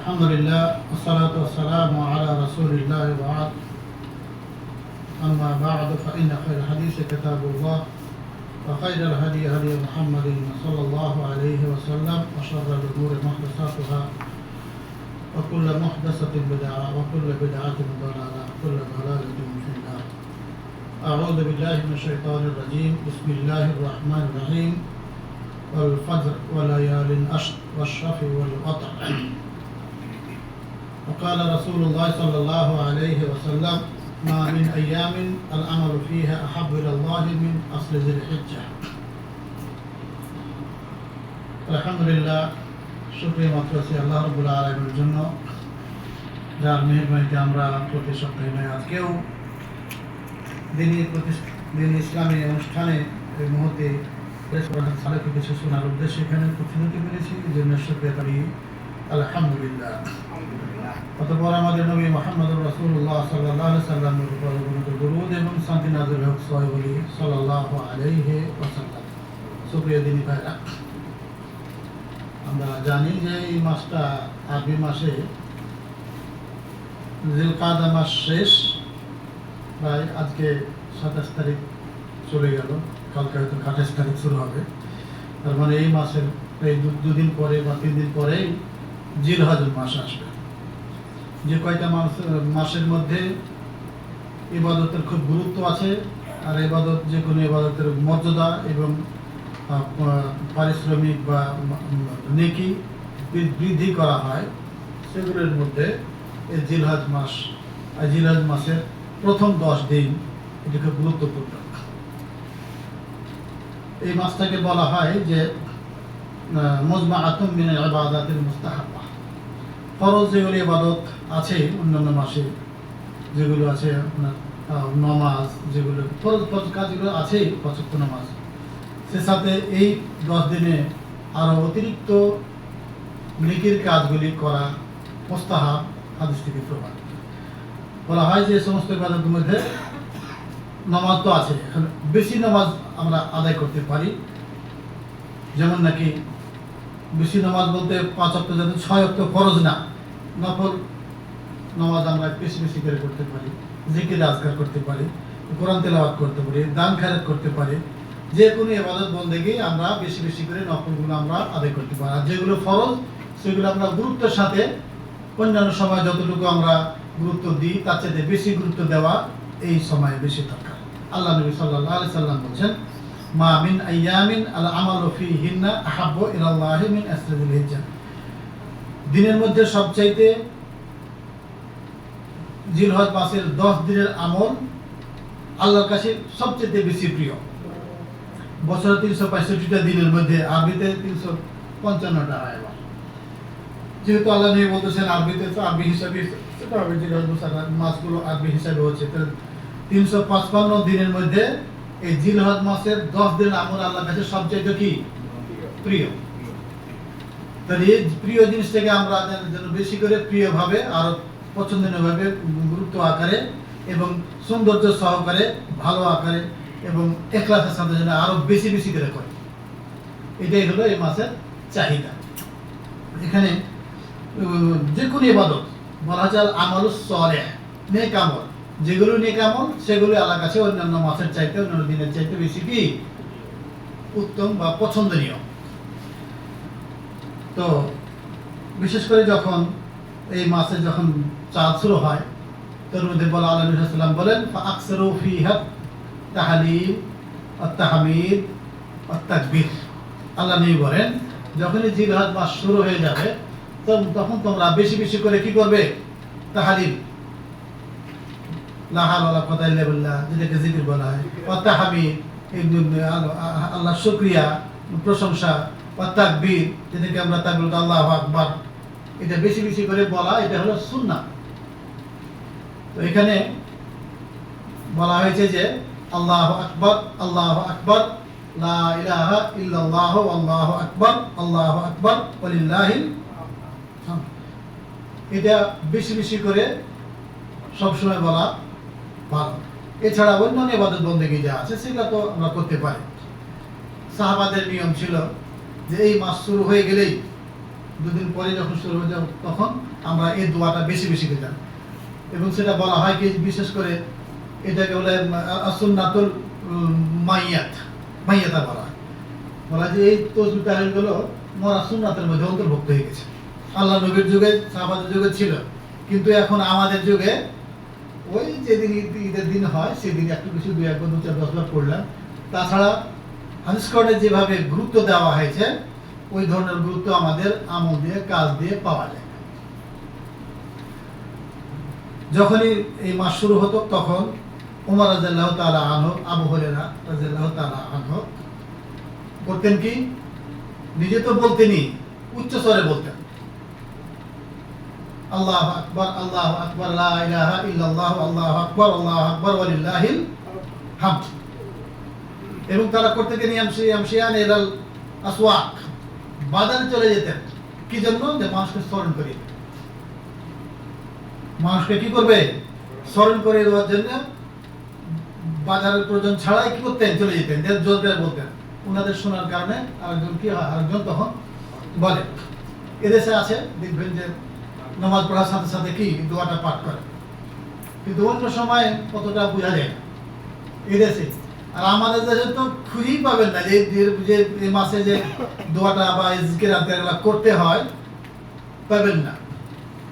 الحمد لله والصلاة والسلام على رسول الله وبعد. أما بعد فإن خير الحديث كتاب الله وخير الهدي هدي محمد صلى الله عليه وسلم وشر الأمور محدثاتها وكل محدثة بدعة وكل بدعة ضلالة وكل ضلالة في النار. أعوذ بالله من الشيطان الرجيم. بسم الله الرحمن الرحيم. والفجر وليال عشر والشفع والوتر. وقال رسول الله صلى الله عليه وسلم: ما من أيام العمل فيها أحب إلى الله من أصل ذي الحجة. আলহামদুলিল্লাহ, শুকরিয়া মাত্র আছে আল্লাহ রাব্বুল আলামিনের জন্য, যার মেহেরবানিতে আমরা প্রতি সপ্তাহে নয় আজকেও দিনী ইসলামী অনুষ্ঠানে এই মুহূর্তে সালেকে কিছু শোনার উদ্দেশ্যে এখানে উপস্থিত পেরেছি। এই জন্য শুকরিয়া করি আলহামদুলিল্লাহ। অতঃপর আমাদের নবী মুহাম্মদুর রাসূলুল্লাহ সাল্লাল্লাহু আলাইহি সাল্লামের উপর দরুদ এবং শান্তি নাযিল হোক সাল্লাল্লাহু আলাইহি ওয়াসাল্লাম। শুকরিয়া দিনী ভাইরা, আমরা জানি যে এই মাসটা আরবি মাসে জিলকাদা মাস শেষ, প্রায় আজকে 27 তারিখ চলে গেল, কালকে হয়তো 28 তারিখ শুরু হবে। তার মানে এই মাসের এই দুদিন পরে বা 3 দিন পরেই জিলহজ মাস আসবে। যে কয়টা মাসের মধ্যে ইবাদতের খুব গুরুত্ব আছে, আর ইবাদত যে কোনো ইবাদতের মর্যাদা এবং পারিশ্রমিক বা নেকি বৃদ্ধি করা হয়, সেগুলোর মধ্যে এই জিলহজ মাসের প্রথম 10 দিন এটি খুব গুরুত্বপূর্ণ। এই মাসটাকে বলা হয় যে মুজমাআতুম মিনাল ইবাদাতিল মুস্তাহাব্বা। ফরজ যেগুলো ইবাদত আছে অন্যান্য মাসে, যেগুলো আছে আপনার নামাজ, যেগুলো ফরজ কাজগুলো আছে, 5 ওয়াক্ত নামাজ, সে সাথে এই 10 দিনে আরো অতিরিক্ত নেকির কাজগুলি করা মুস্তাহাব হাদিস থেকে প্রমাণ। বলা হয় যে সমস্ত ইবাদতের মধ্যে নামাজ তো আছে, এখন বেশি নামাজ আমরা আদায় করতে পারি। যেমন নাকি বেশি নামাজ বলতে 5 ওয়াক্ত, যাতে 6 ওয়াক্ত ফরজ না, নফল নামাজ আমরা বেশি বেশি করে করতে পারি, জিকির আজকার করতে পারি, কোরআন তেলাওয়াত করতে পারি, দান খায়রাত করতে পারি। যে কোনো ইবাদত বন্দেগী আমরা বেশি বেশি করে নফলগুলো আমরা আদায় করতে পারি। আর যেগুলো ফরজ সেগুলো আমরা গুরুত্বের সাথে অন্যান্য সময় যতটুকু আমরা গুরুত্ব দিই তার চেয়ে বেশি গুরুত্ব দেওয়া এই সময়ে বেশি দরকার। আল্লাহ নবী সাল্লাল্লাহু আলাইহি সাল্লাম বলেন, মা মিন আইয়ামিন আল আমালু ফীহিন্না আহাব্বু ইলাল্লাহি মিন আসরিল হিজ্জাহ। দিনের মধ্যে সবচাইতে জিলহজ মাসের 10 দিনের আমল আল্লাহর কাছে সবচেয়ে বেশি প্রিয়। বছরে 365টা দিনের মধ্যে আরবিতে 355টা হয়। যেহেতু আল্লাহ নবী বলতেছেন আরবিতে, তো আরবি হিসাবে সেটা হবে জিলহজ মাসগুলো আরবি হিসাবে হচ্ছে 355 দিনের মধ্যে এই জিলহজ মাসের 10 দিনের আমল আল্লাহর কাছে সবচেয়ে কি প্রিয়। তাহলে এই প্রিয় জিনিসটাকে আমরা যেন বেশি করে প্রিয়ভাবে আর পছন্দনীয়ভাবে গুরুত্ব আকারে এবং সৌন্দর্য সহকারে ভালো আকারে এবং ইখলাসের সাথে যেন আরো বেশি বেশি করে করে, এটাই হলো এই মাসের চাহিদা। এখানে যে কোনো ইবাদত বলা যায় আমালুস সালেহ, নেক আমল, যেগুলো নেক আমল সেগুলো আল্লাহর কাছে অন্যান্য মাসের চাইতে, অন্যান্য দিনের চাইতে বেশি কি উত্তম বা পছন্দনীয়। তো বিশেষ করে যখন এই মাসে যখন চাঁদ শুরু হয়, তার মধ্যে বলা আল্লাহ নবী সাল্লাল্লাহু আলাইহি ওয়াসাল্লাম বলেন, ফাআকসিরু ফীহা তাহলিল ওয়াত তাহমিদ ওয়াত তাকবীর। আল্লাহ নবী বলেন, যখনই জিলহজ মাস শুরু হয়ে যাবে তখন তোমরা বেশি বেশি করে কি করবে? তাহলিল, লা হাওলা ওয়ালা কুওয়াতা ইল্লা বিল্লাহ, যেটাকে জিকির বলা হয়, ওয়াত তাহমিদ, আল্লাহর শুকরিয়া প্রশংসা, ওয়াত তাকবীর, যেটাকে আমরা তাকবীর আল্লাহু আকবার, এটা বেশি বেশি করে বলা, এটা হলো সুন্নাহ। তো এখানে বলা হয়েছে যে আল্লাহু আকবার, আল্লাহু আকবার, লা ইলাহা ইল্লাল্লাহ, আল্লাহু আকবার, আল্লাহু আকবার ওয়ালিল্লাহিল হামদ। এটা বেশি বেশি করে সবসময় বলা ভালো। এছাড়া অন্যান্য ইবাদত বন্দেগী যা আছে সেগুলো তো আমরা করতে পারি। সাহাবাদের নিয়ম ছিল যে এই মাস শুরু হয়ে গেলেই দুদিন পরে যখন শুরু হয়ে যাবে তখন আমরা এই দোয়াটা বেশি বেশি দিতাম। এবং সেটা বলা হয় কি, বিশেষ করে এটাকে বলে সুন্নাতুল মাইয়াতা বলা হয়। বলা যে এই তসবিহ তাহলিলগুলো মরা সুন্নাতের মধ্যে অন্তর্ভুক্ত হয়ে গেছে। আল্লাহ নবীর যুগে, সাহাবাদের যুগে ছিল, কিন্তু এখন আমাদের যুগে ওই যেদিন ঈদের দিন হয় সেদিন একটু কিছু 2 একবার 2 4 10 বার পড়লাম। তাছাড়া হাদিস কোরআনে যেভাবে গুরুত্ব দেওয়া হয়েছে ওই ধরনের গুরুত্ব আমাদের আমল দিয়ে, কাজ দিয়ে পাওয়া যায়। যখনই এই মাস শুরু হতো তখন ওমর রাদিয়াল্লাহু তাআলা আনহু, আবু হুরায়রা রাদিয়াল্লাহু তাআলা আনহু করতেন কি, নিজে তো বলতেনই, উচ্চ স্বরে বলতেন, আল্লাহু আকবার, আল্লাহু আকবার, লা ইলাহা ইল্লাল্লাহ, আল্লাহু আকবার, আল্লাহু আকবার, ওয়ালিল্লাহিল হামদ। এবং তারা করতে গিয়ে ইয়ামশিয়ান ইলাল আসওয়াক, বাজারে চলে যেতেন। কি জন্য? যে মানুষকে স্মরণ করিয়ে, মানুষকে কি করবে, স্মরণ করে দেওয়ার জন্য বাজারের প্রয়োজন ছাড়াই কি করতেন, চলে যেতেন, জোর করে বলতেন। ওনাদের শোনার কারণে আরেকজন কি হয়, আরেকজন তখন বলে। এদেশে আছে দেখবেন যে নামাজ পড়ার সাথে সাথে কি দোয়াটা পাঠ করে, কিন্তু অন্য সময় কতটা বোঝা যায় না এদেশে। আর আমাদের দেশে তো খুঁজেই পাবেন না যে এই মাসে যে দোয়াটা বা জিকির আজকারগুলো করতে হয়, পাবেন না।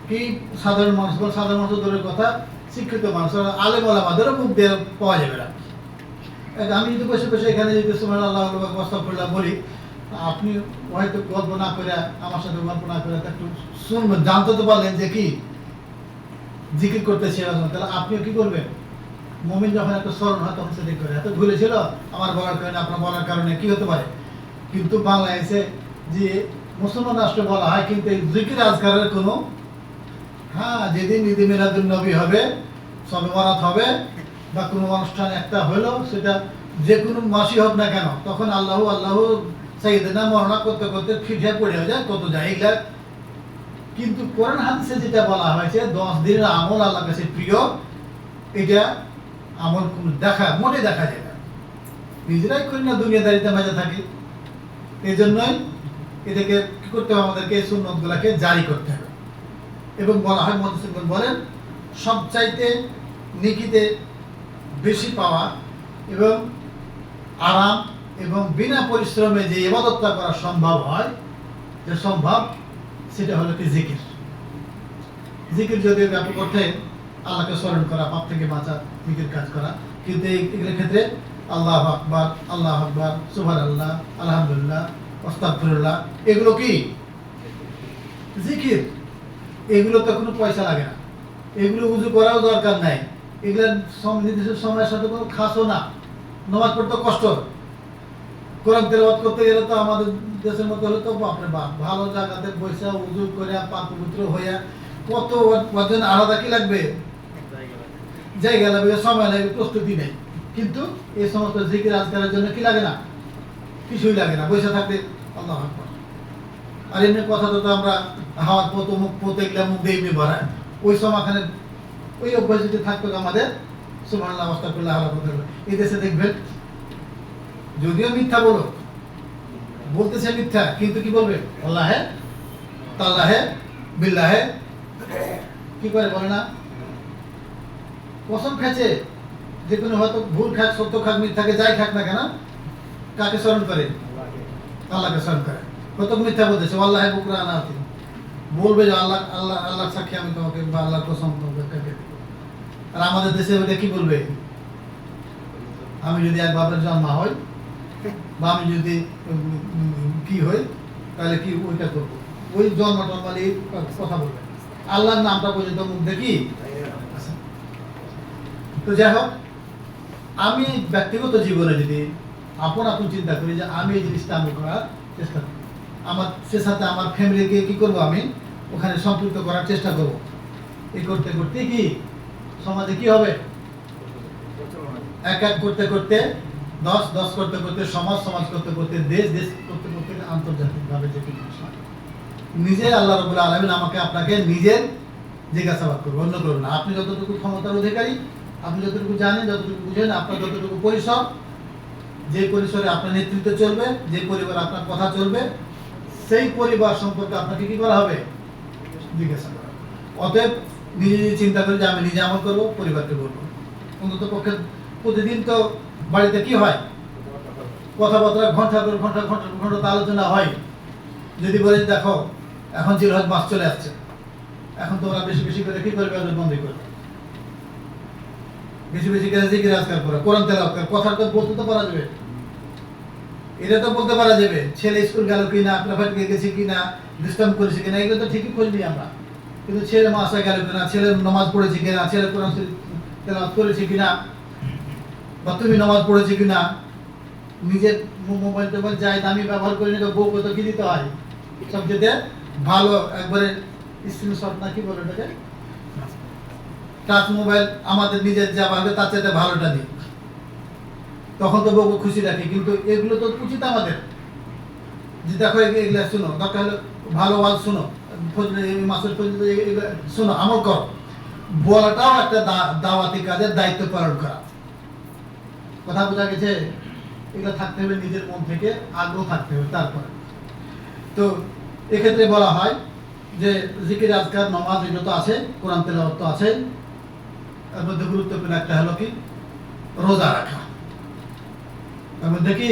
কি সাধারণ মানুষ, সাধারণ মানুষ দূরের কথা, শিক্ষিত মানুষ, আলেম ওলামাদেরও মুখ দিয়ে পাওয়া যাবে না। আমি যদি বসে বসে এখানে যদি সুবহানাল্লাহ আস্তাগফিরুল্লাহ বলি, আপনি হয়তো গল্প না করে, আমার সাথে গল্প না করে একটু শুনবেন, জানতে তো পারলেন যে কি জিকির করতেছি। তাহলে আপনিও কি করবেন, মুমিন যখন একটা স্মরণ হয় তখন সেটা করে, এত ভুলে ছিল আমার বলার কারণে, আপনার বলার কারণে কি হতে পারে। কিন্তু বাংলাদেশে যে মুসলমান রাষ্ট্র বলা হয়, কিন্তু এই জিকির আজকারের কোনো, হ্যাঁ যেদিন ঈদে মিলাদুন নবী হবে, শবে বরাত হবে, বা কোনো অনুষ্ঠান একটা হলো, সেটা যে কোনো মাসই হোক না কেন, তখন আল্লাহু আল্লাহু সাইয়েদনা মরনা করতে করতে ফিরে পড়ে যায়, কত যায় এগুলা। কিন্তু কোরআন হাদিসে যেটা বলা হয়েছে 10 দিনের আমল আল্লাহর কাছে প্রিয়, এটা আমল কোনো মোটে দেখা যায় না, নিজেরাই করি না, দুনিয়াদারিতে মেজে থাকি। এই জন্যই এটাকে কি করতে হবে, আমাদেরকে এই সুন্নতগুলোকে জারি করতে হবে। এবং বলা হয়, মুহাদ্দিসগণ বলেন, সবচাইতে নেকিতে বেশি পাওয়া এবং আরাম এবং বিনা পরিশ্রমে যে ইবাদতটা করা সম্ভব হয়, যে সম্ভব, সেটা হলো কি জিকির। জিকির যদিও ব্যাপক অর্থে আল্লাহকে স্মরণ করা, পাপ থেকে বাঁচা, জিকির কাজ করা, কিন্তু এগুলোর ক্ষেত্রে আল্লাহু আকবার, আল্লাহু আকবার, সুবহানাল্লাহ, আলহামদুলিল্লাহ, আস্তাগফিরুল্লাহ, এগুলো কি জিকির। এগুলো তো কোনো পয়সা লাগে না, এগুলো উজু করাও দরকার নাই, এগুলো নির্দিষ্ট সময়ের সাথে কোনো খাসও না। নামাজ পড়তে কষ্ট, কোরআন তেলাওয়াত করতে গেলে তো আমাদের দেশের মধ্যে হলে তো বাপরে বাপ, ভালো জায়গাতে বসে উজু করে পাক পবিত্র হইয়া কত ওজন আলাদা কি লাগবে, জায়গা লাগবে, সময় লাগবে, প্রস্তুতি নেই। কিন্তু এই সমস্ত জিকির আজকারের জন্য কি লাগে না, কিছুই লাগে না, বসে থাকতে আল্লাহু আকবার। আর এমনি কথা তো আমরা হাওয়ার পথ, মুখ পথ, এগুলা মুখ দিয়ে এমনি ভরায়, ওই সময়খানে ওই অভ্যাস যদি থাকতো আমাদের, সুবহানাল্লাহ, আস্তাগফিরুল্লাহ, আলহামদুলিল্লাহ। এই দেশে দেখবেন যদিও মিথ্যা বলতেছে মিথ্যা, কিন্তু কি বলবে, আল্লাহে তাল্লাহে বিল্লাহে, কি করে বলে না, কসম খেছে, যে কোনো হয়তো ভুল খাক, সত্য খাক, মিথ্যাকে যাই খাক না কেন, কাকে স্মরণ করে, আল্লাহকে স্মরণ করে। কত মিথ্যা বলতেছে, আল্লাহে বুকরা আনাতি, বলবে যে আল্লাহ আল্লাহ আল্লাহ সাক্ষী আমি তোমাকে, বা আল্লাহর কসম তোমাকে। আর আমাদের দেশে ওইটা কি বলবে, আমি যদি এক বাপের জন্মা হই, বা আমি যদি কি হই, তাহলে কি ওইটা করবো, ওই জন্ম টন্মালে কথা বলবে, আল্লাহর নামটা পর্যন্ত মুখ দেখি। তো যাই হোক, আমি ব্যক্তিগত জীবনে যদি আপন চিন্তা করি যে আমি এই জিনিসটা আমি করার চেষ্টা করি, আমার সে সাথে আমার ফ্যামিলিকে কি করব, আমি ওখানে সম্পৃক্ত করার চেষ্টা করব। এই করতে করতে কি সমাজে কি হবে, এক এক করতে করতে 10 করতে করতে সমাজ করতে করতে দেশ করতে করতে আন্তর্জাতিকভাবে যে নিজে আল্লাহ রাব্বুল আলামিন আমাকে আপনাকে নিজের জিজ্ঞাসাবাদ করবো, অন্য করবো না। আপনি যতটুকু ক্ষমতার অধিকারী, আপনি যতটুকু জানেন, যতটুকু বুঝেন, আপনার যতটুকু পরিসর, যে পরিসরে আপনার নেতৃত্ব চলবে, যে পরিবার আপনার কথা চলবে, সেই পরিবার সম্পর্কে আপনাকে কি করা হবে? জিজ্ঞাসা করা। অতএব নিজে নিজে চিন্তা করে যে আমি নিজে আমল করবো, পরিবারকে বলবো। অন্তত পক্ষে প্রতিদিন তো বাড়িতে কি হয়, কথাবার্তা ঘন্টা করে ঘন্টা আলোচনা হয়। যদি বলে দেখো এখন জিলহজ মাস চলে আসছে, এখন তোমরা বেশি বেশি করে কি করবে? বন্দী করবে, বেশি বেশি করে জিকির আজকার করো, কোরআন তেলাওয়াত করো। কথা তো বলতে তো পারা যাবে, এটা তো বলতে পারা যাবে। ছেলে স্কুল গেল কিনা, প্রাইভেট গেছে কিনা, ডিস্টার্ব করেছে কিনা, এগুলো তো ঠিকই খোঁজ নিই আমরা। কিন্তু ছেলে মাসে গেল কিনা, ছেলে নামাজ পড়েছে কিনা, ছেলে কোরআন তেলাওয়াত করেছে কিনা, বা তুমি নামাজ পড়েছে কিনা, নিজের মোবাইল টোবাইল যাই দামি ব্যবহার করে নিলে বউ কত কি দিতে হয়, সবচেয়ে ভালো একবারে স্ক্রিনশট না কি বলে ওটাকে, টাচ মোবাইল আমাদের নিজের যা ভাবে তার চাইতে ভালোটা দিই, তখন তো বউকে খুশি রাখি। কিন্তু এগুলো তো উচিত আমাদের যে দেখো এগুলো শুনো, দরকার হলে ভালো ওয়াজ শুনো, মাসের শোনো, আমল করো, বলাটাও একটা দাওয়াতি কাজের দায়িত্ব পালন করা। কথা বোঝা গেছে? এগুলো থাকতে হবে নিজের মন থেকে, আগ্রহ থাকতে হবে। তারপরে তো এক্ষেত্রে বলা হয় যে জিকির আজকার নামাজ এগুলো তো আছে, কোরআন তেলাওয়াত তো আছে, এর মধ্যে গুরুত্বপূর্ণ একটা হলো কি রোজা রাখা। এর মধ্যে কি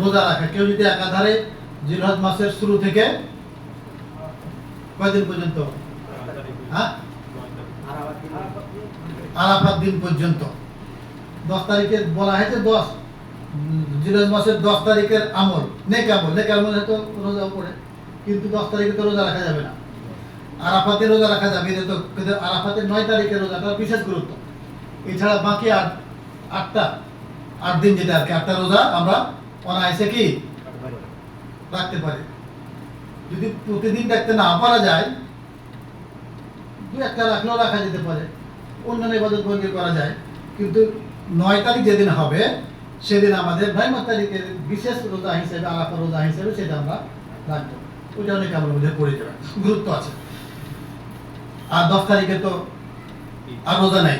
রোজা রাখা। কেউ যদি একাধারে জিলহজ মাসের শুরু থেকে কয়দিন পর্যন্ত, হ্যাঁ, আরাফাত দিন পর্যন্ত, 10 তারিখে বলা হয়েছে 10 জিলহজ মাসের 10 তারিখের আমল, নেক আমল হয়তো রোজা পড়ে, কিন্তু 10 তারিখে তো রোজা রাখা যাবে না। আরাফাতে রোজা রাখা যাবে, এটা তো আরাফাতের 9 তারিখের রোজাটা বিশেষ গুরুত্ব। এছাড়া বাকি 8 দিন যেটা আর কি 8টা রোজা আমরা অনায়াসে কি রাখতে পারি। যদি প্রতিদিন রাখতে না পারা যায়, 2-1টা রাখলেও রাখা যেতে পারে, অন্যান্য ইবাদত বন্দী করা যায়। কিন্তু 9 তারিখ যেদিন হবে সেদিন আমাদের 9 তারিখের বিশেষ রোজা হিসেবে, আরাফা রোজা হিসেবে সেটা আমরা রাখবো। ওইটা অনেক আমার মধ্যে পড়ে যাবে, গুরুত্ব আছে। আর 10 তারিখে তো আর রোজা নাই,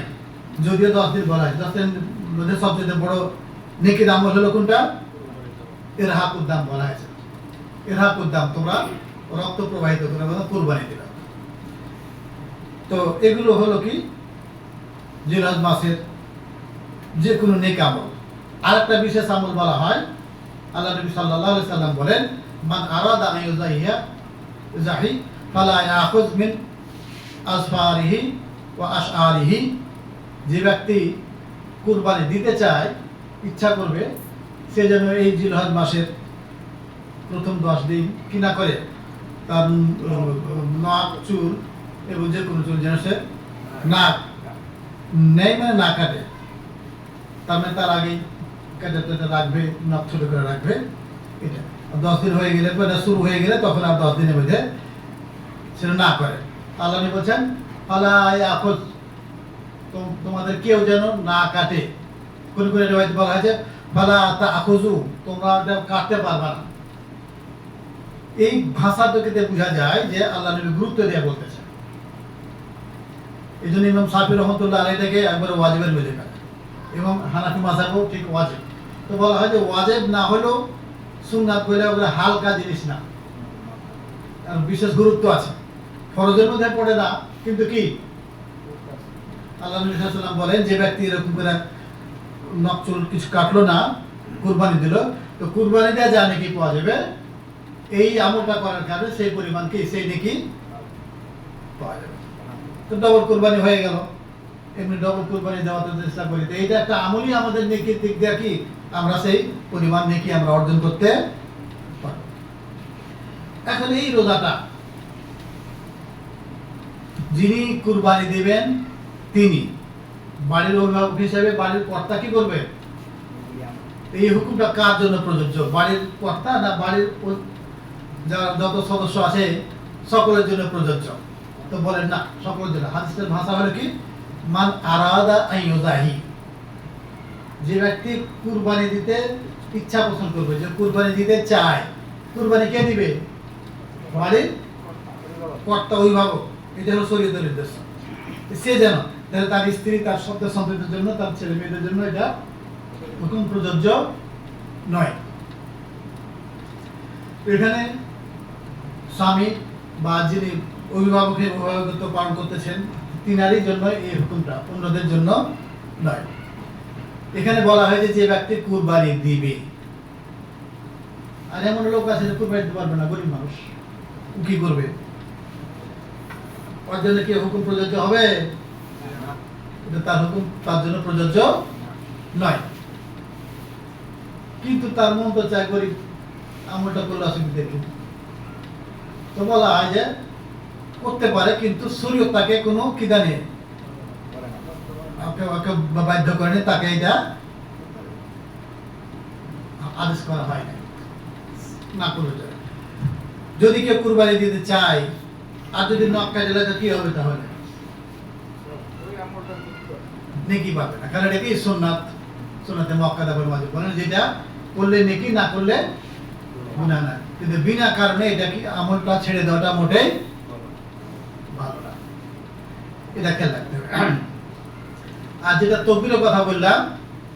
যদিও 10 দিন বলা হয়। 10 দিন মধ্যে সবচেয়ে বড় নেকির আমল হলো কোনটা? ইরহাকুদ্দাম বলা হয়েছে। ইরহাকুদ্দাম, তোমরা রক্ত প্রবাহিত করে কুরবানি দিলাম। তো এগুলো হলো কি জিলহজ মাসের যে কোনো নেক আমল। আরেকটা বিশেষ আমল বলা হয়, আল্লাহ নবী সাল্লাল্লাহু আলাইহি সাল্লাম বলেন, মান আরাদা আন ইউযাহি ফালা ইয়াখুয মিন আসফারিহি ওয়া আশআরিহি। যে ব্যক্তি কুরবানি দিতে চায়, ইচ্ছা করবে, সে যেন এই জিলহজ মাসের প্রথম 10 দিন কি না করে, তার নাক, চুল এবং যে কোনো চুল যেন সে নাক নেই, মানে না কাটে। তার মানে তার আগেই কেটে রাখবে, নাক ছোট করে রাখবে। এটা 10 দিন হয়ে গেলে, শুরু হয়ে গেলে তখন আর 10 দিনের মধ্যে সেটা না করে। আল্লাহ বলছেন ফালা ইয়াখুয, তোমাদের কেউ যেন না কাটে। কোন কোন রিওয়ায়াত বলা হয়েছে ফালা তাখুযু, তোমরা এটা কাটতে পারবে না। এই ভাষা থেকে বোঝা যায় যে আল্লাহ নবী গুরুত্ব দিয়ে বলতেছে। এই জন্য ইমাম শাফি রহমতুল্লাহ আলাইহি এটাকে একবার ওয়াজিবের মধ্যে ফেলে, এবং হানাফি মাযহাবও ঠিক ওয়াজিব। তো বলা হয় যে ওয়াজিব না হলেও সুন্নাত কইলে ওগুলো হালকা জিনিস না, আর বিশেষ গুরুত্ব আছে। ফরজের মধ্যে পড়ে না, কিন্তু কি আল্লাহ নবী সাল্লাল্লাহু আলাইহি ওয়াসাল্লাম বলেন, যে ব্যক্তি এরকম করে নখ চুল কিছু কাটলো না, কুরবানি দিল, তো কুরবানি দেওয়া যা নাকি পাওয়া যাবে, এই আমলটা করার কারণে সেই পরিমাণ কি, সেই নাকি পাওয়া যাবে। তো ডবল কুরবানি হয়ে গেল। এমনি ডবল কুরবানি দেওয়ার চেষ্টা করি, তো এইটা একটা আমলই আমাদের নেকির দিক দিয়ে কি আমরা সেই পরিমাণ নেকি আমরা অর্জন করতে পারব। এখন এই রোজাটা যিনি কুরবানি দিবেন তিনি বাড়ির অভিভাবক হিসেবে বাড়ির কর্তা কি করবে? এই হুকুমটা কার জন্য প্রযোজ্য? বাড়ির কর্তা না বাড়ির যারা যত সদস্য আছে সকলের জন্য প্রযোজ্য? তো বলেন না, সকলের জন্য। হাদিসের ভাষা হলো কি মান আরাদা আন ইউযাহি, যে ব্যক্তি কুরবানি দিতে ইচ্ছা পোষণ করবে, যে কুরবানি দিতে চায়। কুরবানি কে দিবে? বাড়ির কর্তা, অভিভাবক। এটা হলো শরীয়তের নির্দেশ। সে যেন তার স্ত্রী, তার সন্তানদের জন্য, তার ছেলে মেয়েদের জন্য এটা হুকুম প্রযোজ্য নয়। এখানে স্বামী বা যিনি অভিভাবকের অভিভাবকত্ব পালন করতেছেন তিনারই জন্য এই হুকুমটা, অন্যদের জন্য নয়। এখানে বলা হয়েছে যে ব্যক্তি কুরবানি দিবে। আর এমন লোক আছে যে কুরবানি দিতে পারবে না, গরিব মানুষ, ও কি করবে? ওর জন্য কি হুকুম প্রযোজ্য হবে? তার হুকুম তার জন্য প্রযোজ্য নয়। কিন্তু তার মন তো চাই গরিব, আমলটা করলে অসুবিধা কি? তো বলা হয় যে করতে পারে, কিন্তু শরীয়ত তাকে কোনো কিদা নেই, বাধ্য করেনি, তাকে এটা আদেশ করা হয় না করলে চলে। যদি কেউ কুরবানি দিতে চায় আর যদি নখ কাটে তো কি হবে? তাহলে নেকি পাবে না, কারণ এটা কি সুন্নাত, সুন্নাতে মুআক্কাদা বলে মাঝে বলেন, যেটা করলে নেকি, না করলে গুনাহ না। কিন্তু বিনা কারণে এটা কি আমলটা ছেড়ে দেওয়াটা মোটেই ভালো না, এটা খেয়াল রাখতে হবে। আর যেটা তকবীরের কথা বললাম,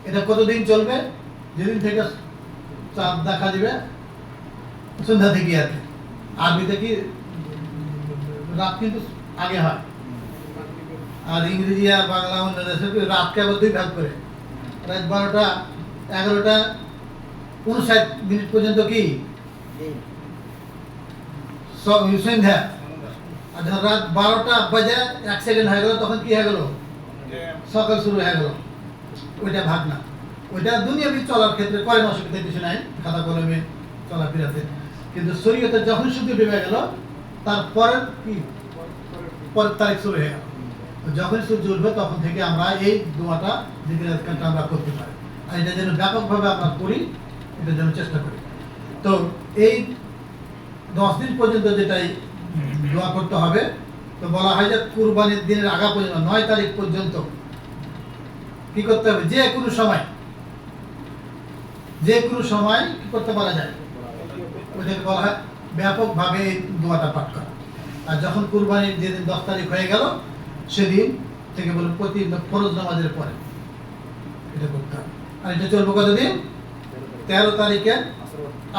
এটা কতদিন চলবে? যেদিন থেকে চাঁদ দেখা দিবে সন্ধ্যা থেকে আর কি। আরবিতে কি রাত কিন্তু আগে হয়, আর ইংরেজি আর বাংলা অন্য দেশে রাতকে আবার দুই ভাগ করে, রাত 12টা 11টা 59 পর্যন্ত কি সন্ধ্যা। আর যখন রাত 12টা বাজে 1 সেকেন্ড হয়ে গেল, তখন কি হয়ে গেল? সকাল শুরু হয়ে গেল। ওইটা ভাগ না, ওইটা দুনিয়াবি চলার ক্ষেত্রে করেন, অসুবিধা কিছু নাই, খাতা কলমে চলাফেরাতে। কিন্তু শরীয়তে যখন সূর্য ডুবে গেল, তারপরের কি পরের তারিখ শুরু হয়ে গেল। যখন সূর্য উঠবে তখন থেকে আমরা এই দোয়াটা জিকির আজকারটা আমরা করতে পারি। আর এটা যেন ব্যাপকভাবে আমরা করি, এটার জন্য চেষ্টা করি। তো এই 10 দিন পর্যন্ত যেটাই দোয়া করতে হবে। তো বলা হয় যে কুরবানির দিনের আগা পর্যন্ত 9 তারিখ পর্যন্ত কি করতে হবে? যে কোনো সময় কি করতে পারা যায়, ওইটাকে বলা হয় ব্যাপকভাবে এই দোয়াটা পাঠ করা। আর যখন কুরবানির যেদিন 10 তারিখ হয়ে গেল, সেদিন থেকে বলুন প্রতি ফরজ নামাজের পরে এটা করতে হবে। আর এটা চলবে কতদিন? 13 তারিখে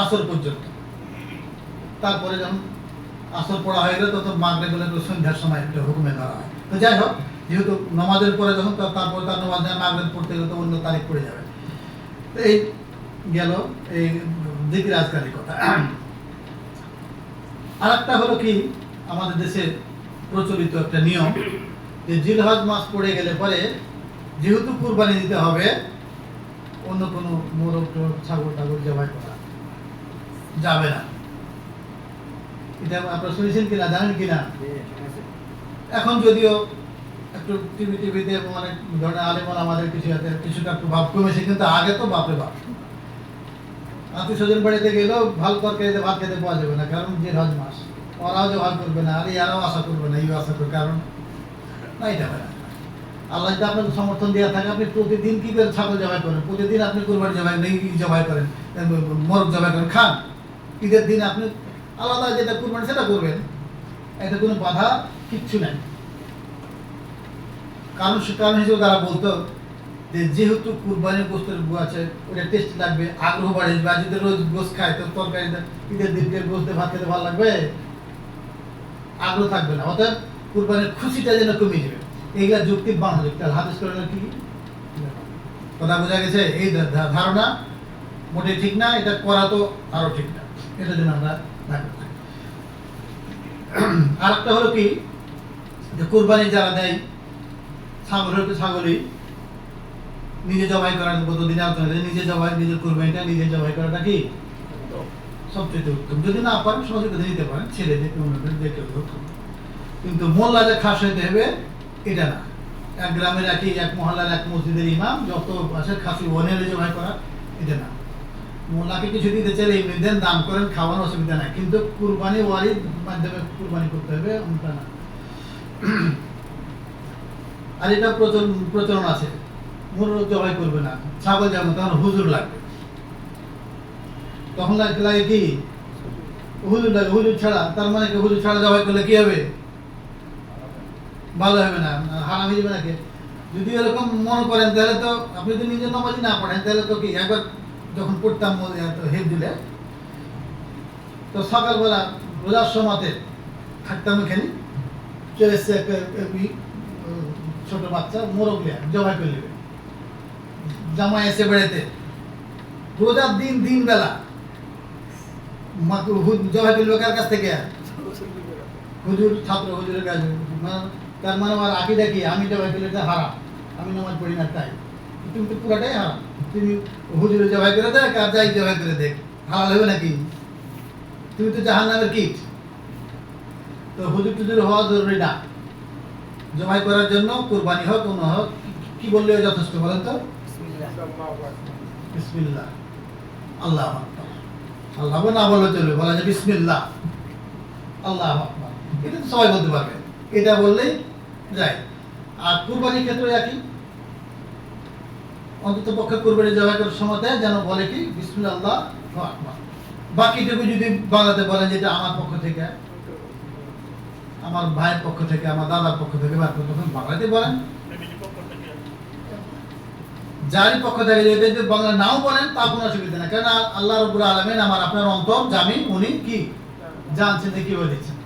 আসর পর্যন্ত। তারপরে যখন আসর পড়া হয়ে গেল, তখন মাগরিব বলে সন্ধ্যার সময় একটা হুকুমে ধরা হয়। তো যাই হোক, যেহেতু নামাজের পরে যখন তারপর তার নামাজ মাগরিব পড়তে গেলে তো অন্য তারিখ পড়ে যাবে। তো এই গেল এই জিকির আজকারের কথা। আর একটা হলো কি, আমাদের দেশে প্রচলিত একটা নিয়ম যে জিলহজ মাস পড়ে গেলে পরে যেহেতু কুরবানি দিতে হবে, অন্য কোনো মোরগ ছাগল টাগল জবাই করা যাবে না। এটা আপনারা শুনেছেন কিনা, জানেন কিনা? এখন যদিও একটু টিভিতে অনেক ধরনের আলেমন আমাদের কিছুটা প্রভাব কমেছে, কিন্তু আগে তো বাপরে বাপ, আত্মীয় স্বজন বাড়িতে গেলেও ভালো তরকারিতে ভাত খেতে পাওয়া যাবে না, কারণ যে হজ মাস, ওরাও যে ভালো করবে না, আর ইয়ারাও আশা করবে না, ইউ আশা করবে, কারণ না, এটা হয় না। আল্লাহ যদি আপনাকে সমর্থন দেওয়া থাকে, আপনি প্রতিদিন কি করে ছাগল জবাই করেন, প্রতিদিন আপনি কুরবানি জবাই করেন, মোরগ জবাই করেন, খান। ঈদের দিন আপনি আলাদা যেটা কুরবানি সেটা করবেন, এটা কোনো বাধা কিচ্ছু নাই। কারণ হিসেবে তারা বলতো যে যেহেতু কুরবানির গোস্তের আছে, ওটা টেস্ট লাগবে, আগ্রহ বাড়ে, বা যদি রোজ গোস্ত খায় তো তরকারি ঈদের দিনকে গোস্তে ভাত খেতে ভালো লাগবে, আগ্রহ থাকবে না, অর্থাৎ কুরবানির খুশিটা যেন কমে যাবে। এইগুলা যুক্তি বানানো যুক্তি, হাদিস করেন কি কথা বোঝা গেছে? এই ধারণা মোটেই ঠিক না, এটা করা তো আরো ঠিক না, এটার জন্য আমরা রাখতে থাকি। আর একটা হলো কি, যে কুরবানি যারা দেয়, ছাগল হয়তো ছাগলই নিজে জবাই করার দিনে আলোচনা, নিজে জবাই, নিজের কুরবানিটা নিজে জবাই করাটা কি সবচেয়ে উত্তম। যদি না পারেন সহযোগিতা দিতে পারেন, ছেলে যে অন্যদের যে কেউ উত্তম। কিন্তু মোল্লা যে খাস হইতে হবে এটা না। এক গ্রামের এক মহল্লার এক মসজিদের ইমাম যত আছে খাসি ওনেলে জবাই করা, এটা না। মোল্লাকে কিছু দিতে চাইলে এমনি দেন, দান করেন, খাওয়ানোর অসুবিধা নাই, কিন্তু কুরবানি ওয়ারির মাধ্যমে কুরবানি করতে হবে, ওটা না। আর এটা প্রচলন আছে, মোরগ জবাই করবে না, ছাগল যাবে, তখন হুজুর লাগবে। তখন লাগে কি হুজুর লাগে, হুজুর ছাড়া, তার মানে কি হুজুর ছাড়া জবাই করলে কি হবে? ভালো হবে না, হারাম হয়ে যাবে নাকি? যদি এরকম মনে করেন তাহলে তো আপনি যদি নিজের নামাজি না পড়েন, তাহলে তো কি একবার যখন পড়তাম হেফ দিলে, তো সকালবেলা রোজার সময়তে থাকতাম এখানে, চলে এসছে একটা ছোট বাচ্চা মোরগলিয়া জবাই করে নেবে, জামাই এসে বেড়াতে রোজার দিন দিন বেলা জবাই করবে কার কাছ থেকে? হুজুর, ছাত্র হুজুরের কাছে। তার মানে আমার আকিদা কি? আমি জবাই করলে এটা হারাম, আমি নামাজ পড়ি না তাই। তুমি তো পুরাটাই হারাম। তুমি হুজুরে জবাই করে দেখ আর যাই জবাই করে দেখ, হালাল হবে নাকি? তুমি তো জাহান্নামের কীট। তো হুজুর টুজুর হওয়া জরুরি না। জবাই করার জন্য কুরবানি হোক অন্য হোক, কি বললে যথেষ্ট বলেন তো? বিসমিল্লাহ, আল্লাহ আকবার। আল্লাহ না বললে চলবে, বলা যায় বিসমিল্লাহ, আল্লাহ আকবার। এটা তো সবাই বলতে পারবে, এটা বললেই যায়। আর কুরবানির ক্ষেত্রে একই, অন্তত পক্ষে কুরবানি জবাই করার সময় যেন বলে কি বিসমিল্লাহ আল্লাহু আকবার। বাকিটুকু যদি বাংলাতে বলেন যেটা আমার পক্ষ থেকে, আমার ভাইয়ের পক্ষ থেকে, আমার দাদার পক্ষ থেকে, তখন বাংলাতে বলেন। যারই পক্ষ থেকে যদি বাংলা নাও বলেন তা কোনো অসুবিধা না, কেন আল্লাহ রাব্বুল আলামিন আমার আপনার অন্তর জামি, উনি কি জানছেন যে কি বলে দিচ্ছেন।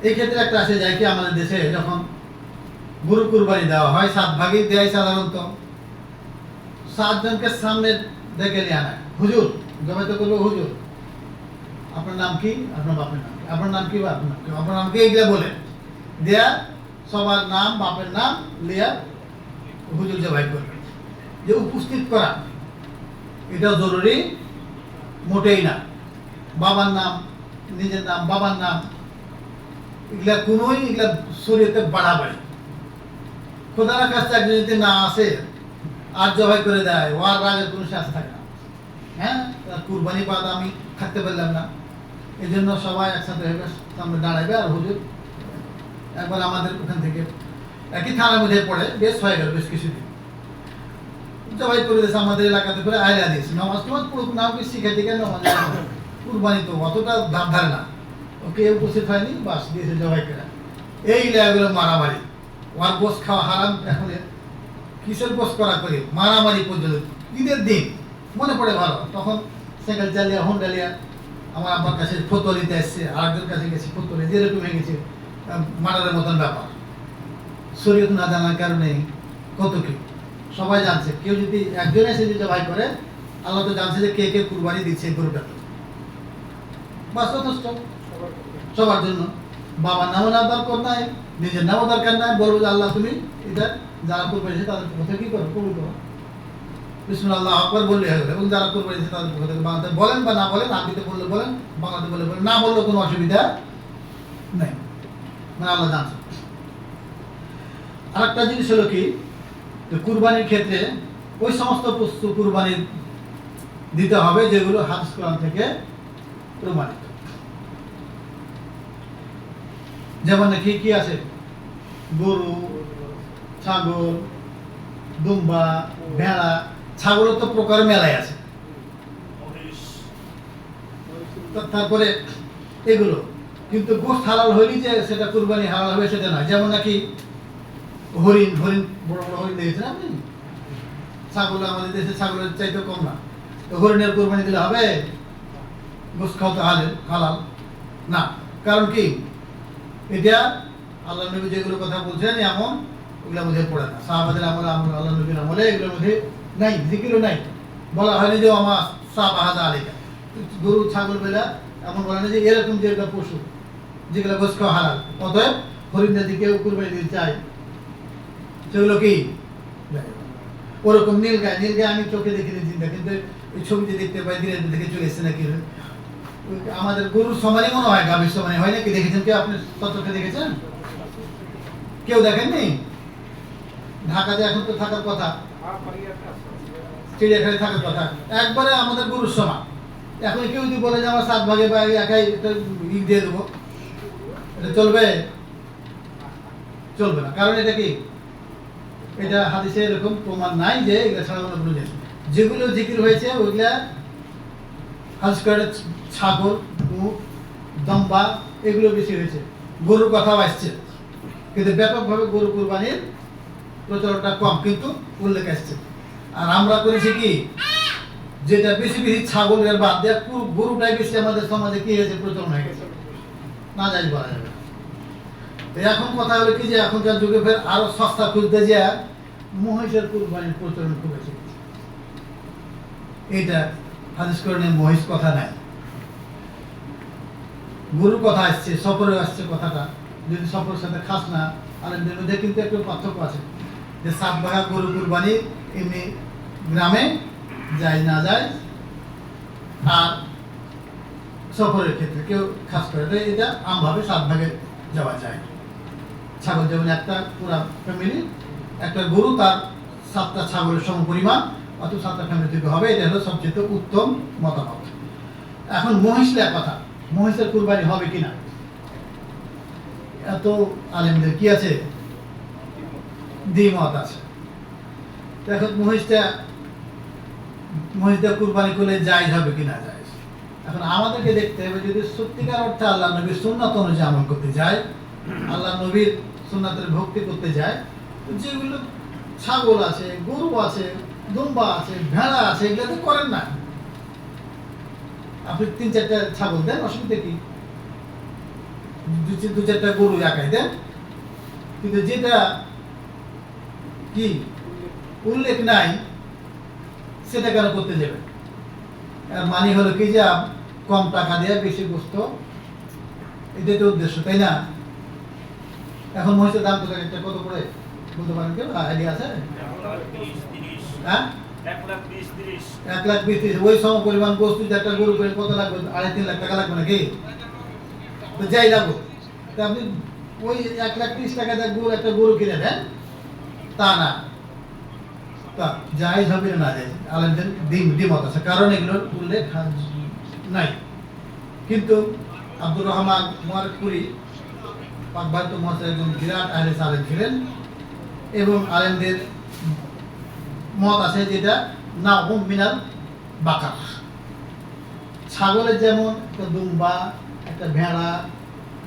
এই ক্ষেত্রে একটা আসে যায় কি, আমাদের দেশে যখন গরু কুরবানি দেওয়া হয় 7 ভাগই দেয় সাধারণত। 7 জনকে সামনে ডেকে নিয়ে আনায়, হুজুর জবাই তো করবো, হুজুর আপনার নাম কি, আপনার বাপের নাম কি, আপনার নাম কি, আপনার নাম কি, এইগুলা বলে দেয়া সবার নাম বাপের নাম লিয়া হুজুর জবাই করবে। যে উপস্থিত করা এটাও জরুরি মোটেই না। বাবার নাম, নিজের নাম, বাবার নাম, এগুলা কোনোই এগুলা শরীয়তে বাড়াবাড়ি। খোদার কাছে একজন যদি না আসে আর জবাই করে দেয়, ওর রাগের কোনো শেষ থাকে না। হ্যাঁ, কুরবানি বাদ আমি থাকতে পারলাম না, এই জন্য সবাই একসাথে হবে, সামনে দাঁড়াবে। আর হুজুর একবার আমাদের ওখান থেকে একই থানার মধ্যে পড়ে, বেশ হয়ে গেল বেশ কিছুদিন, জবাই করে দিয়েছে আমাদের এলাকাতে করে আয়লা দিয়েছে। নামাজ তোমার পুরো নাম কি শিখে দিকে নামাজ, কুরবানি তো অতটা ধাপ ধারে না, ওকে উপস্থিত হয়নি, বাস দিয়েছে জবাই করে। এই লেগুলো মারামারি, ওর গোস খাওয়া হারাম। এখন কিসের গোস করা করে মারামারি পর্যন্ত। ঈদের দিন মনে পড়ে ভালো, তখন সাইকেল চালিয়ে হোন্ডা লিয়া আমার আব্বার কাছে ফতোলিতে এসছে, আরেকজন কাছে গেছি ফতোলি, যেরকম হয়ে গেছে মার্ডারের মতন ব্যাপার। শরীয়ত না জানার কারণে কত কি সবাই জানছে। কেউ যদি একজন এসে যদি জবাই করে, আল্লাহ তো জানছে যে কে কে কুরবানি দিচ্ছে এই গরুটা, বাস যথেষ্ট সবার জন্য। বাবার নামও না দরকার নাই, নিজের নামও দরকার নাই, বলবো যে আল্লাহ তুমি এটা যারা কুরবানি দিয়েছে তাদের পক্ষ থেকে কি করো, কবুল করো, বিসমিল্লাহ আল্লাহু আকবার বললে হয়ে গেল। এবং যারা কুরবানি দিয়েছে তাদের পক্ষ থেকে বাংলাতে বলেন বা না বলেন, আরবিতে বললে বলেন, বাংলাতে বললে বলেন, না বললেও কোনো অসুবিধা নেই, মানে আল্লাহ জানছে। আরেকটা জিনিস হলো কি, কুরবানির ক্ষেত্রে ওই সমস্ত পশু কুরবানি দিতে হবে যেগুলো হাদিস কোরআন থেকে প্রমাণিত। যেমন নাকি কি আছে, গরু, ছাগল, দুম্বা, ভেড়া। ছাগলের তো প্রকার মেলায় আছে, তারপরে এগুলো কিন্তু গোশত হালাল হয়নি যে সেটা কুরবানি হালাল হবে সেটা নয়। যেমন নাকি হরিণ, হরিণ বড় বড় হরিণ দেখেছেন আপনি? ছাগল আমাদের দেশে ছাগলের চাইতে কম না, তো হরিণের কুরবানি দিলে হবে? গোশত খাওয়া তো হালাল না। কারণ কি, এটা আল্লাহ নবী যেগুলো কথা বলছেন এমন ওগুলোর মধ্যে পড়ে না। সাহাবাদের আমলে, আল্লাহ নবীর আমলে এগুলোর মধ্যে নাই, জিকিরও নাই। বলা হয়নি যে আমার সাহাবাহাদা আলিকা গরু ছাগল বেলা এমন বলে না যে এরকম যে একটা পশু যেগুলো গোশত খাওয়া হালাল। অতএব হরিণ যদি কেউ কুরবানি দিতে চায় সেগুলো কি ওরকম নীলগায়, নীলগায় আমি চোখে দেখিনি চিন্তা, কিন্তু ওই ছবিতে দেখতে পাই ধীরে দেখে চলে এসছে নাকি আমাদের গরুর সমানই মনে হয়, গাভীর সমানই হয় নাকি? দেখেছেন কেউ? আপনি চোখে দেখেছেন? কেউ দেখেননি? ঢাকাতে এখন তো থাকার কথা, চিড়িয়াখানায় থাকার কথা, একবারে আমাদের গরুর সমান। এখন কেউ যদি বলে যে আমার 7 ভাগে বা একাই একটা দিয়ে দেবো, এটা চলবে? চলবে না। কারণ এটা কি, এটা হাদিসে এরকম প্রমাণ নাই যে এগুলো ছাড়া কোনো জিনিস। যেগুলো জিকির হয়েছে ওইগুলা হাদিস করে ছাগল, উট, দম্বা এগুলো বেশি হয়েছে। গরুর কথাও আসছে, কিন্তু ব্যাপকভাবে গরু কুরবানির প্রচলনটা কম, কিন্তু উল্লেখ আসছে। আর আমরা করেছি কি, যেটা বেশি বেশি ছাগলের বাদ দেওয়া গরুটাই বেশি আমাদের সমাজে কি হয়েছে, প্রচলন হয়ে গেছে, না যাই বলা যাবে না। তো এখন কথা হলো কি যে এখনকার যুগে ফের আরো সস্তা খুঁজতে যে মহিষের কুরবানির প্রচলন খুব বেশি। এটা হাদিস করণে মহিষ কথা নাই, গরুর কথা আসছে, সফরে আসছে কথাটা। যদি সফরের সাথে খাস না, আলেমদের মধ্যে কিন্তু একটু পার্থক্য আছে যে 7 ভাগা গরু কুরবানি এমনি গ্রামে যায় না যায়, আর সফরের ক্ষেত্রে কেউ খাস করে এটা আমভাবে 7 ভাগে যাওয়া যায়। ছাগল যেমন একটা পুরা ফ্যামিলি, একটা গরু তার 7টা ছাগলের সম পরিমাণ, অত 7টা ফ্যামিলি থেকে হবে। এটা হলো সবচেয়ে উত্তম মতামত। এখন মহিষের কথা, মহিষের কুরবানি হবে কিনা, এত আলেমদের কি আছে, দ্বিমত আছে। এখন মহিষটা কুরবানি করলে জায়েজ হবে কিনা জায়েজ। এখন আমাদেরকে দেখতে হবে, যদি সত্যিকার অর্থে আল্লাহ নবীর সুন্নাত অনুযায়ী আমল করতে যায়, আল্লাহ নবীর সুন্নাতের ভক্তি করতে যায়, যেগুলো ছাগল আছে, গরু আছে, দুম্বা আছে, ভেড়া আছে, এগুলো তো করেন না। আপনি 3-4টা ছাগল দেন, অসুবিধা কি, 2-4টা গরু একাই দেন, কিন্তু যেটা কি উল্লেখ নাই সেটা কেন করতে যাবে? আর মানে হলো কি যে কম টাকা দিয়ে বেশি গোস্ত, এটাই তো উদ্দেশ্য, তাই না? এখন মহিষের দাম কত করে বলতে পারেন কেউ, আইডিয়া আছে? 1,20,30,000। ওই সম পরিমাণ গোস্ত একটা গরু করে কত লাগবে? 2.5-3 লাখ টাকা লাগবে নাকি? তো যাই লাগবে, আপনি ওই 1,30,000 টাকা দিয়ে একটা গরু কিনে দেন, তা না। জায়েজ হবে না জায়েজ, আলেমদের দ্বিমত আছে, কারণ এগুলোর উল্লেখ নাই। কিন্তু আব্দুর রহমান মুবারকপুরি পাকবাহিত মহাশয় একজন বিরাট আহলে আলেম ছিলেন, এবং আলেমদের মত আছে যেটা না মিনাল বাকার, ছাগলের যেমন একটা দুম্বা, একটা ভেড়া,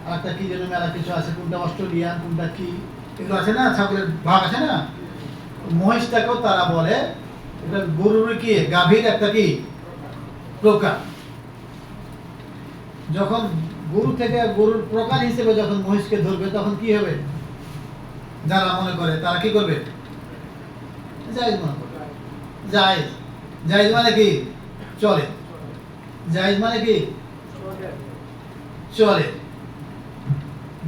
আর একটা কি যেন মেলা কিছু আছে, কোনটা অস্ট্রেলিয়ান, কোনটা কি, এগুলো আছে না, ছাগলের ভাগ আছে না। মহিষটাকেও তারা বলে এটা গরুর কি গাভীর একটা কি প্রকার। যখন গরু থেকে গরুর প্রকার হিসেবে যখন মহিষকে ধরবে, তখন কি হবে? যারা মনে করে তারা কি করবে? জায়েজ মনে করবে। জায়েজ, জায়েজ মানে কি চলে, জায়েজ মানে কি চলে,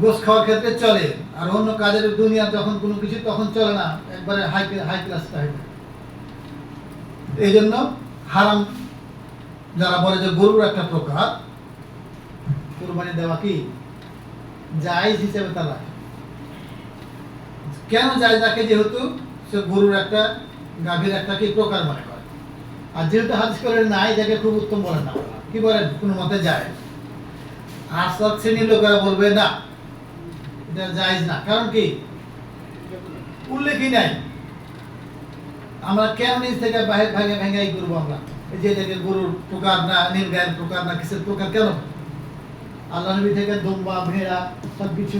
গোশ খাওয়ার ক্ষেত্রে চলে, আর অন্য কাজের দুনিয়ার যখন কোনো কিছু তখন চলে না, একবারে হাই ক্লাসটা হয়ে যায়। এই জন্য হারাম যারা বলে যে গরুর একটা প্রকার, কুরবানি দেওয়া কি জায়েজ হিসেবে তারা রাখে। কেন জায়েজ রাখে? যেহেতু সে গরুর একটা গাভীর একটা কি প্রকার মনে করে, আর যেহেতু হাদিস করে নাই, যাকে খুব উত্তম বলেন না, কি বলেন কোনো মতে যায়। আর সব শ্রেণীর লোকেরা বলবে না এটা জায়েজ না, কারণ কি উল্লেখই নাই। আমরা কেন নিজ থেকে ভেঙাই করবো? আমরা যে থেকে গরুর প্রকার না, নীল গায়ের প্রকার না, কিসের প্রকার, কেন? আল্লাহ নবী থেকে দুম্বা, ভেড়া সবকিছু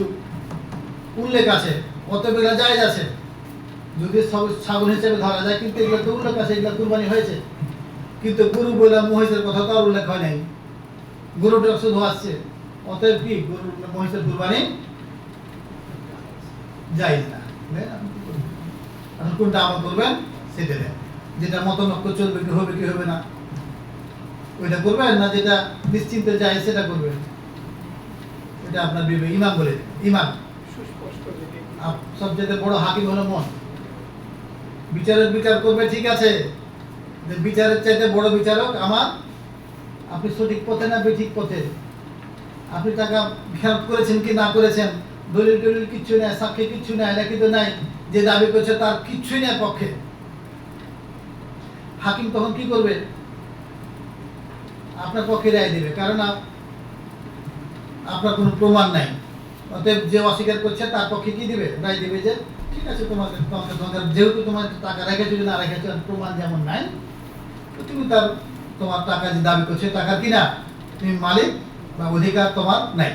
উল্লেখ আছে, অতএব এগুলো জায়েজ আছে, যদি ছাগল হিসেবে ধরা যায়। কিন্তু এগুলো তো উল্লেখ আছে, এগুলো কুরবানি হয়েছে। কিন্তু গরু বলে মহিষের কথা তো আর উল্লেখ হয় নাই, গরুটা শুধু আসছে, অতএব কি গরু মহিষের কুরবানি জায়েজ না। এখন কোনটা আমল করবেন সেটা দেন, যেটা মতনক্য চলবে, কি হবে কি হবে না ওইটা করবেন, না যেটা নিশ্চিন্তে যায় সেটা করবেন, এটা আপনার বিবেক। ইমাম বলে, ইমাম সবচেয়ে বড় হাকিম হলো মন। বিচারের বিচার করবে, ঠিক আছে, যে বিচারের চাইতে বড় বিচারক আমার, আপনি সঠিক পথে না বেঠিক পথে, আপনি টাকা খেয়াল করেছেন কি না করেছেন, দলিল টলিল কিচ্ছু নেই, সাক্ষী কিচ্ছু নেই, নাকি তো নাই, যে দাবি করছে তার কিচ্ছুই নেই পক্ষে। হাকিম তখন কি করবে? আপনার পক্ষে রায় দিবে, কারণ আপনার কোনো প্রমাণ নাই। অতএব যে অস্বীকার করছে তার পক্ষে কি দিবে? রায় দিবে যে ঠিক আছে, তোমাকে যেহেতু তোমার টাকা রেখেছো না রেখেছো প্রমাণ যেমন নাই, তুমি তোমার টাকা যে দাবি করছে টাকার কিনা তুমি মালিক বা অধিকার তোমার নাই।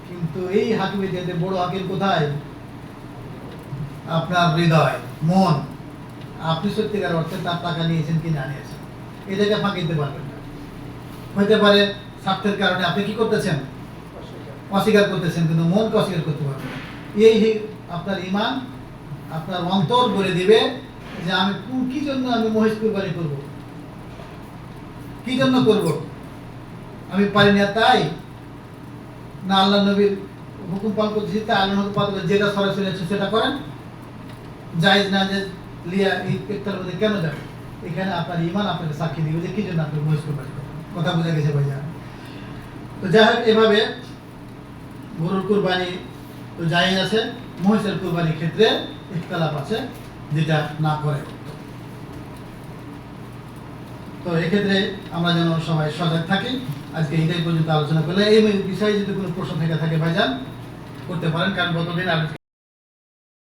কিন্তু এই হাকিমের চাইতে বড় হাকিম কোথায়? আপনার হৃদয়, মন। আপনি সত্যিকার অর্থে তার টাকা নিয়েছেন কি না নিয়েছেন, এটাকে ফাঁকি দিতে পারবেন না। হইতে পারে স্বার্থের কারণে আপনি কি করতেছেন, অস্বীকার করতেছেন, কিন্তু মনকে অস্বীকার করতে পারবেন না। এই আপনার ঈমান, আপনার অন্তর বলে দিবে যে আমি কি জন্য আমি মহিষ কুরবানি করব, কি জন্য করব, আমি পারি না তাই, না আল্লাহ নবীর হুকুম পালন করতেছি তাই আল্লাহ হুকুম পালন করে যেটা সরাসরি আছে সেটা করেন, জায়েজ না যে লিয়া এই একটার মধ্যে কেন যাবে। এখানে আপনার ঈমান আপনাকে সাক্ষী দিবে যে কি জন্য আপনি মহিষ কুরবানি করবেন। কথা বোঝা গেছে ভাইয়া? তো যাই হোক, এভাবে গরুর কুরবানি তো জায়েজ আছে, মহিষের কুরবানির ক্ষেত্রে ইখতিলাফ আছে যেটা না করে। তো এক্ষেত্রে আমরা যেন সবাই সজাগ থাকি। আজকে এইটাই পর্যন্ত আলোচনা করলে এই বিষয়ে যদি কোনো প্রশ্ন থেকে থাকে ভাইজান করতে পারেন, কারণ গতদিন